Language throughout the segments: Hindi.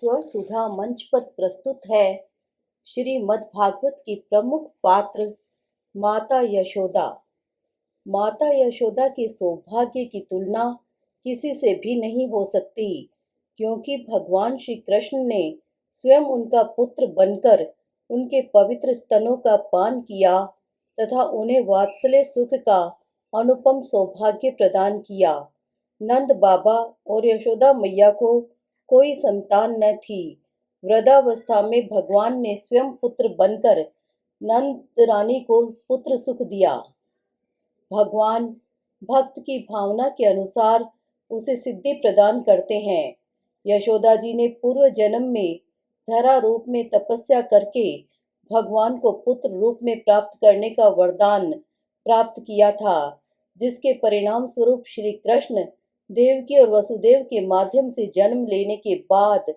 स्वर सुधा मंच पर प्रस्तुत है श्रीमद् भागवत की प्रमुख पात्र माता यशोदा। माता यशोदा के सौभाग्य की तुलना किसी से भी नहीं हो सकती, क्योंकि भगवान श्री कृष्ण ने स्वयं उनका पुत्र बनकर उनके पवित्र स्तनों का पान किया तथा उन्हें वात्सल्य सुख का अनुपम सौभाग्य प्रदान किया। नंद बाबा और यशोदा मैया को कोई संतान न थी। वृद्धावस्था में भगवान ने स्वयं पुत्र बनकर नंद रानी को पुत्र सुख दिया। भगवान भक्त की भावना के अनुसार उसे सिद्धि प्रदान करते हैं। यशोदा जी ने पूर्व जन्म में धरा रूप में तपस्या करके भगवान को पुत्र रूप में प्राप्त करने का वरदान प्राप्त किया था, जिसके परिणाम स्वरूप श्री कृष्ण देवकी और वसुदेव के माध्यम से जन्म लेने के बाद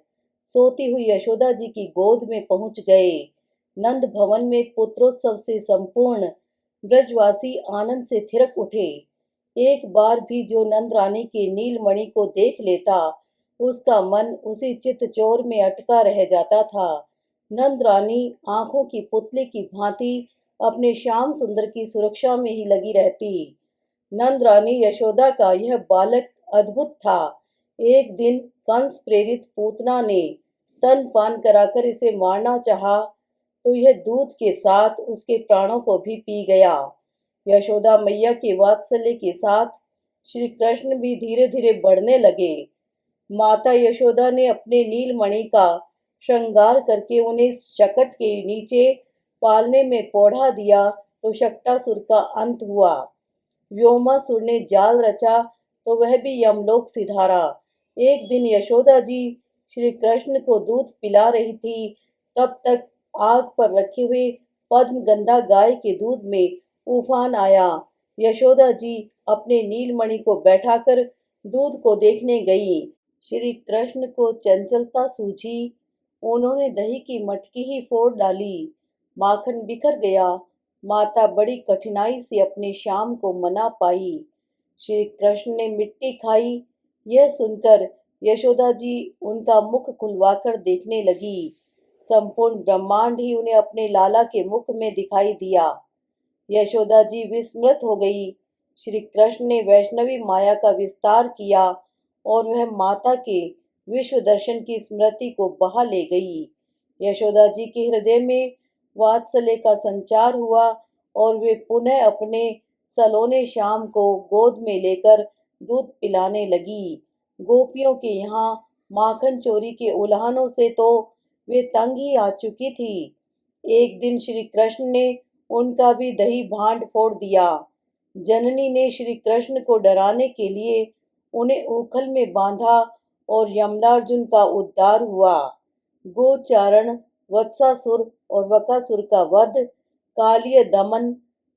सोती हुई यशोदा जी की गोद में पहुंच गए। नंद भवन में पुत्रोत्सव से संपूर्ण ब्रजवासी आनंद से थिरक उठे। एक बार भी जो नंद रानी के नीलमणि को देख लेता, उसका मन उसी चित्तचोर में अटका रह जाता था। नंद रानी आंखों की पुतली की भांति अपने श्याम सुंदर की सुरक्षा में ही लगी रहती। नंद रानी यशोदा का यह बालक अद्भुत था। एक दिन कंस प्रेरित पूतना ने स्तनपान कराकर इसे मारना चाहा, तो यह दूध के साथ उसके प्राणों को भी पी गया। यशोदा मैया के वात्सल्य के साथ श्री कृष्ण भी धीरे धीरे बढ़ने लगे। माता यशोदा ने अपने नीलमणि का श्रृंगार करके उन्हें शकट के नीचे पालने में पौढ़ा दिया, तो शक्टासुर का अंत हुआ। व्योमासुर ने जाल रचा, तो वह भी यमलोक सिधारा। एक दिन यशोदा जी श्री कृष्ण को दूध पिला रही थी, तब तक आग पर रखे हुए पद्मगंधा गाय के दूध में उफान आया। यशोदा जी अपने नीलमणि को बैठाकर दूध को देखने गई। श्री कृष्ण को चंचलता सूझी। उन्होंने दही की मटकी ही फोड़ डाली। माखन बिखर गया। माता बड़ी कठिनाई से अपने श्याम को मना पाई। श्री कृष्ण ने मिट्टी खाई। यह सुनकर यशोदा जी उनका मुख खुलवाकर देखने लगी। संपूर्ण ब्रह्मांड ही उन्हें अपने लाला के मुख में दिखाई दिया। यशोदा जी विस्मृत हो गई। श्री कृष्ण ने वैष्णवी माया का विस्तार किया और वह माता के विश्व दर्शन की स्मृति को बहा ले गई। यशोदा जी के हृदय में वात्सल्य का संचार हुआ और वे पुनः अपने सलोने श्याम को गोद में लेकर दूध पिलाने लगी। गोपियों के यहाँ माखन चोरी के उल्हानों से तो वे तंग ही आ चुकी थी। एक दिन श्री कृष्ण ने उनका भी दही भांड फोड़ दिया। जननी ने श्री कृष्ण को डराने के लिए उन्हें उखल में बांधा और यमलार्जुन का उद्धार हुआ। गोचारण, वत्सासुर और वकासुर का वध, कालिय दमन,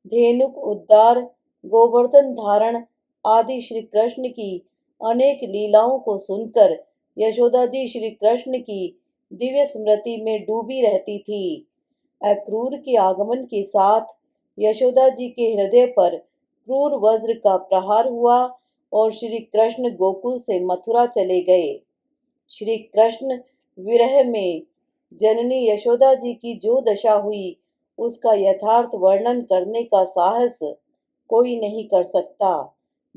धेनुक उद्धार, गोवर्धन धारण आदि श्री कृष्ण की अनेक लीलाओं को सुनकर यशोदा जी श्री कृष्ण की दिव्य स्मृति में डूबी रहती थी। अक्रूर के आगमन के साथ यशोदा जी के हृदय पर क्रूर वज्र का प्रहार हुआ और श्री कृष्ण गोकुल से मथुरा चले गए। श्री कृष्ण विरह में जननी यशोदा जी की जो दशा हुई, उसका यथार्थ वर्णन करने का साहस कोई नहीं कर सकता।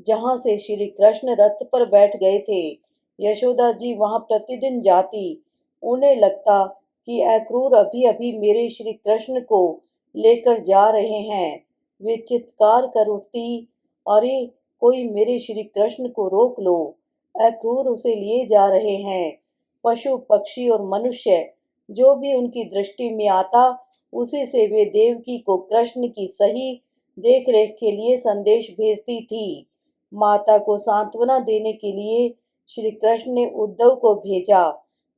जहाँ से श्री कृष्ण रथ पर बैठ गए थे, यशोदा जी वहां प्रतिदिन जाती। उन्हें लगता कि अक्रूर अभी अभी मेरे श्री कृष्ण को लेकर जा रहे हैं। वे चित्कार कर उठती, अरे कोई मेरे श्री कृष्ण को रोक लो, अक्रूर उसे लिए जा रहे हैं। पशु पक्षी और मनुष्य जो भी उनकी दृष्टि में आता, उसी से वे देवकी को कृष्ण की सही देखरेख के लिए संदेश भेजती थी। माता को सांत्वना देने के लिए श्री कृष्ण ने उद्धव को भेजा,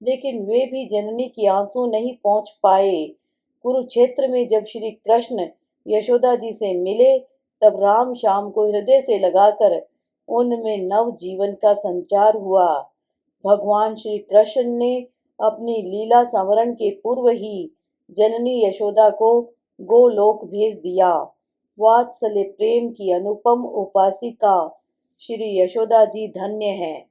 लेकिन वे भी जननी के आंसू नहीं पहुंच पाए। कुरुक्षेत्र में जब श्री कृष्ण यशोदा जी से मिले, तब राम श्याम को हृदय से लगाकर उनमें नव जीवन का संचार हुआ। भगवान श्री कृष्ण ने अपनी लीला संवरण के पूर्व ही जननी यशोदा को गोलोक भेज दिया। वात्सल्य प्रेम की अनुपम उपासिका श्री यशोदा जी धन्य हैं।